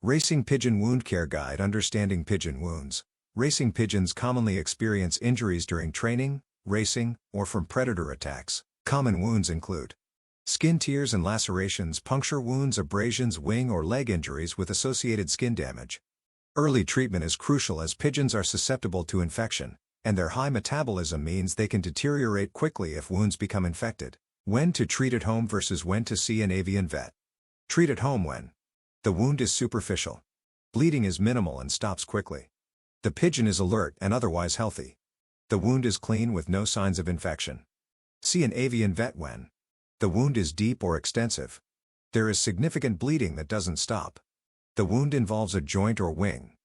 Racing Pigeon Wound Care Guide. Understanding pigeon wounds. Racing pigeons commonly experience injuries during training, racing, or from predator attacks. Common wounds include skin tears and lacerations, puncture wounds, abrasions, wing or leg injuries with associated skin damage. Early treatment is crucial as pigeons are susceptible to infection, and their high metabolism means they can deteriorate quickly if wounds become infected. When to treat at home versus when to see an avian vet. Treat at home when the wound is superficial. Bleeding is minimal and stops quickly. The pigeon is alert and otherwise healthy. The wound is clean with no signs of infection. See an avian vet when the wound is deep or extensive. There is significant bleeding that doesn't stop. The wound involves a joint or wing.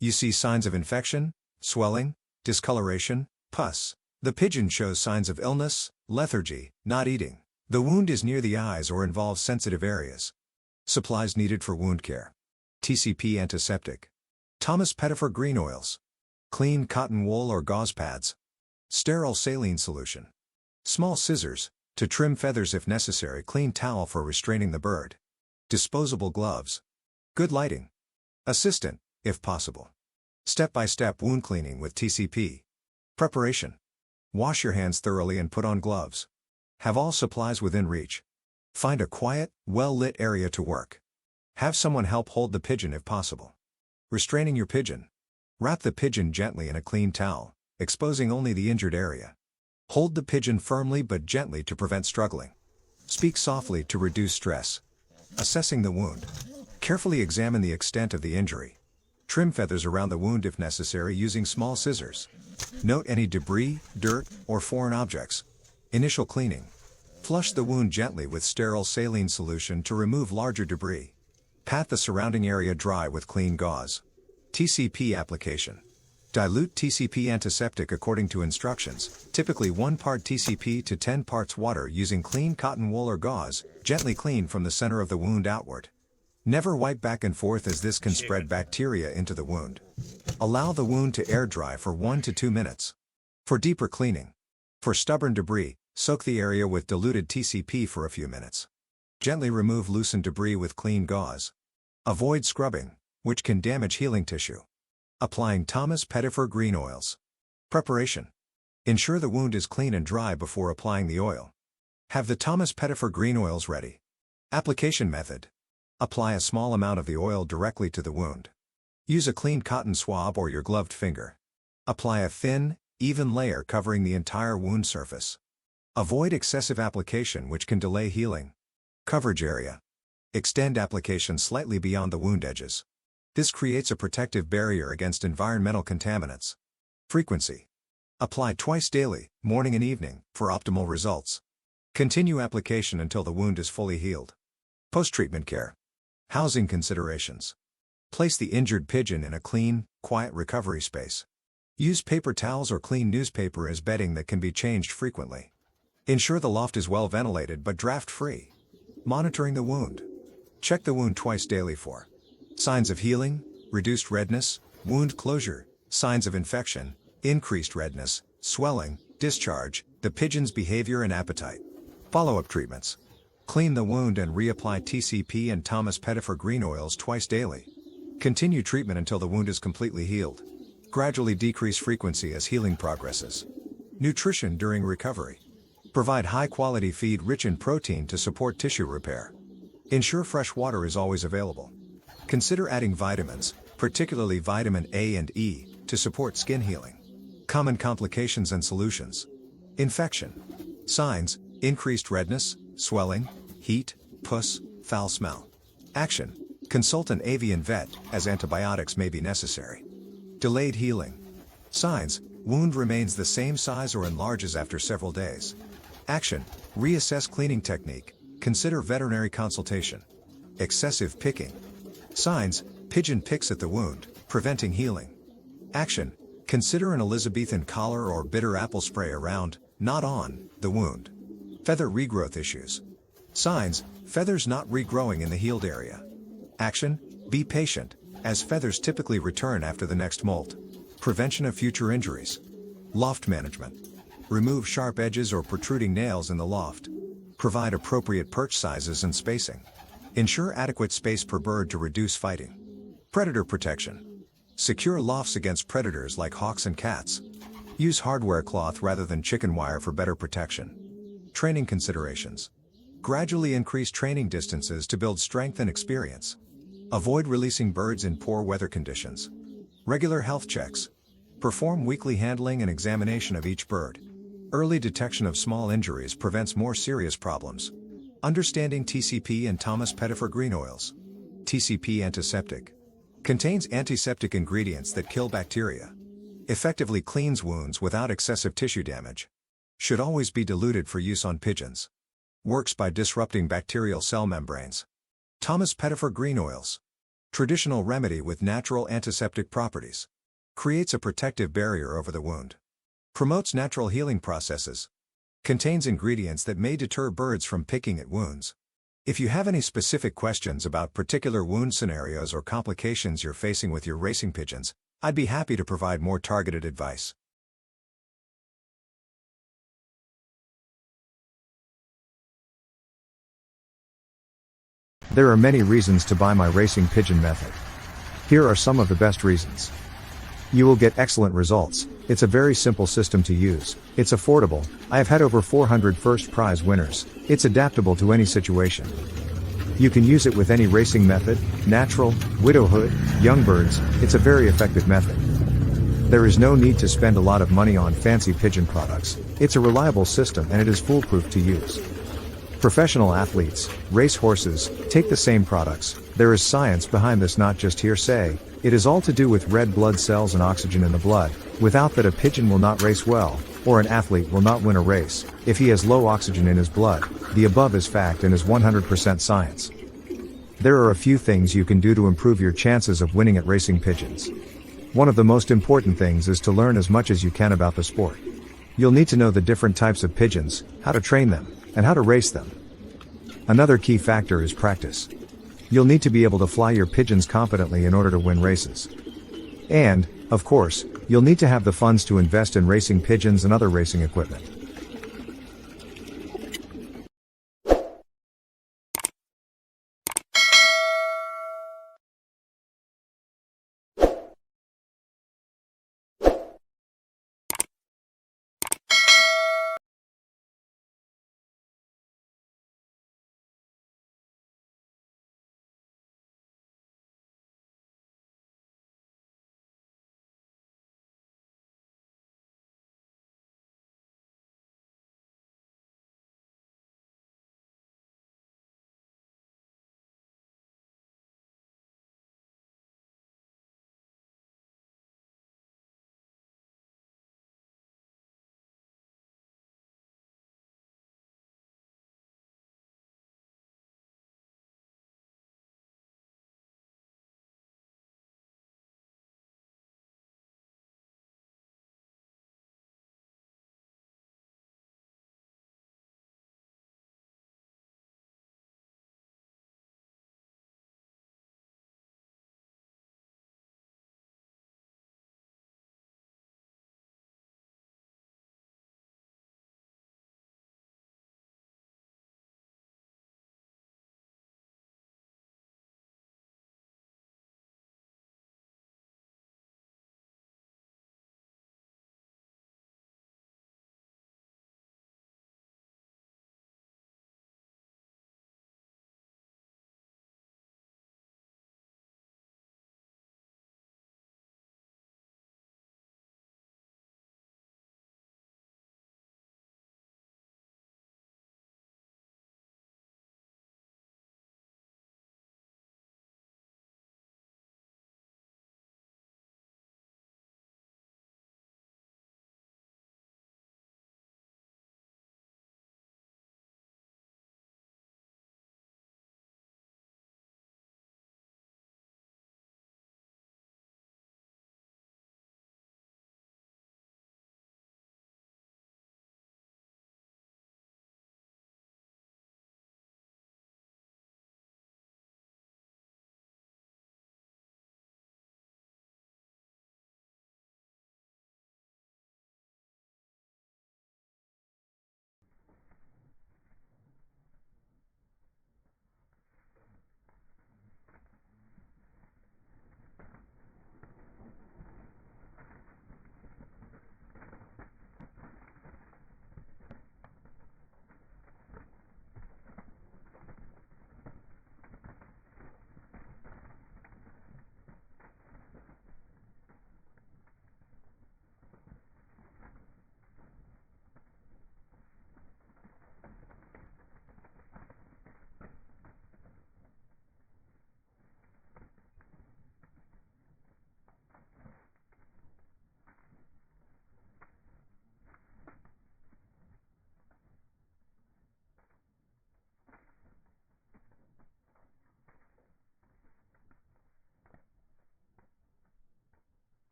You see signs of infection, swelling, discoloration, pus. The pigeon shows signs of illness, lethargy, not eating. The wound is near the eyes or involves sensitive areas. Supplies needed for wound care. TCP antiseptic. Thomas Pettifer green oils. Clean cotton wool or gauze pads. Sterile saline solution. Small scissors, to trim feathers if necessary. Clean towel for restraining the bird. Disposable gloves. Good lighting. Assistant, if possible. Step-by-step wound cleaning with TCP. Preparation. Wash your hands thoroughly and put on gloves. Have all supplies within reach. Find a quiet, well-lit area to work. Have someone help hold the pigeon if possible. Restraining your pigeon. Wrap the pigeon gently in a clean towel, exposing only the injured area. Hold the pigeon firmly but gently to prevent struggling. Speak softly to reduce stress. Assessing the wound. Carefully examine the extent of the injury. Trim feathers around the wound if necessary using small scissors. Note any debris, dirt, or foreign objects. Initial cleaning. Flush the wound gently with sterile saline solution to remove larger debris. Pat the surrounding area dry with clean gauze. TCP application. Dilute TCP antiseptic according to instructions, typically 1 part TCP to 10 parts water using clean cotton wool or gauze, gently clean from the center of the wound outward. Never wipe back and forth as this can spread bacteria into the wound. Allow the wound to air dry for 1 to 2 minutes. For deeper cleaning. For stubborn debris, soak the area with diluted TCP for a few minutes. Gently remove loosened debris with clean gauze. Avoid scrubbing, which can damage healing tissue. Applying Thomas Pettifer green oils. Preparation. Ensure the wound is clean and dry before applying the oil. Have the Thomas Pettifer green oils ready. Application method. Apply a small amount of the oil directly to the wound. Use a clean cotton swab or your gloved finger. Apply a thin, even layer covering the entire wound surface. Avoid excessive application which can delay healing. Coverage area. Extend application slightly beyond the wound edges. This creates a protective barrier against environmental contaminants. Frequency. Apply twice daily, morning and evening, for optimal results. Continue application until the wound is fully healed. Post-treatment care. Housing considerations. Place the injured pigeon in a clean, quiet recovery space. Use paper towels or clean newspaper as bedding that can be changed frequently. Ensure the loft is well ventilated but draft-free. Monitoring the wound. Check the wound twice daily for signs of healing, reduced redness, wound closure, signs of infection, increased redness, swelling, discharge, the pigeon's behavior and appetite. Follow-up treatments. Clean the wound and reapply TCP and Thomas Pettifer green oils twice daily. Continue treatment until the wound is completely healed. Gradually decrease frequency as healing progresses. Nutrition during recovery. Provide high-quality feed rich in protein to support tissue repair. Ensure fresh water is always available. Consider adding vitamins, particularly vitamin A and E, to support skin healing. Common complications and solutions. Infection. Signs: increased redness, swelling, heat, pus, foul smell. Action: consult an avian vet, as antibiotics may be necessary. Delayed healing. Signs: wound remains the same size or enlarges after several days. Action: reassess cleaning technique, consider veterinary consultation. Excessive picking. Signs: pigeon picks at the wound, preventing healing. Action: consider an Elizabethan collar or bitter apple spray around, not on, the wound. Feather regrowth issues. Signs: feathers not regrowing in the healed area. Action: be patient, as feathers typically return after the next molt. Prevention of future injuries. Loft management. Remove sharp edges or protruding nails in the loft. Provide appropriate perch sizes and spacing. Ensure adequate space per bird to reduce fighting. Predator protection. Secure lofts against predators like hawks and cats. Use hardware cloth rather than chicken wire for better protection. Training considerations. Gradually increase training distances to build strength and experience. Avoid releasing birds in poor weather conditions. Regular health checks. Perform weekly handling and examination of each bird. Early detection of small injuries prevents more serious problems. Understanding TCP and Thomas Pettifer green oils. TCP antiseptic. Contains antiseptic ingredients that kill bacteria. Effectively cleans wounds without excessive tissue damage. Should always be diluted for use on pigeons. Works by disrupting bacterial cell membranes. Thomas Pettifer green oils. Traditional remedy with natural antiseptic properties. Creates a protective barrier over the wound. Promotes natural healing processes. Contains ingredients that may deter birds from picking at wounds. If you have any specific questions about particular wound scenarios or complications you're facing with your racing pigeons, I'd be happy to provide more targeted advice. There are many reasons to buy my racing pigeon method. Here are some of the best reasons. You will get excellent results. It's a very simple system to use. It's affordable. I have had over 400 first prize winners. It's adaptable to any situation. You can use it with any racing method, natural, widowhood, young birds. It's a very effective method. There is no need to spend a lot of money on fancy pigeon products. It's a reliable system and it is foolproof to use. Professional athletes, race horses, take the same products. There is science behind this, not just hearsay. It is all to do with red blood cells and oxygen in the blood. Without that, a pigeon will not race well, or an athlete will not win a race, if he has low oxygen in his blood. The above is fact and is 100% science. There are a few things you can do to improve your chances of winning at racing pigeons. One of the most important things is to learn as much as you can about the sport. You'll need to know the different types of pigeons, how to train them, and how to race them. Another key factor is practice. You'll need to be able to fly your pigeons competently in order to win races. And, of course, you'll need to have the funds to invest in racing pigeons and other racing equipment.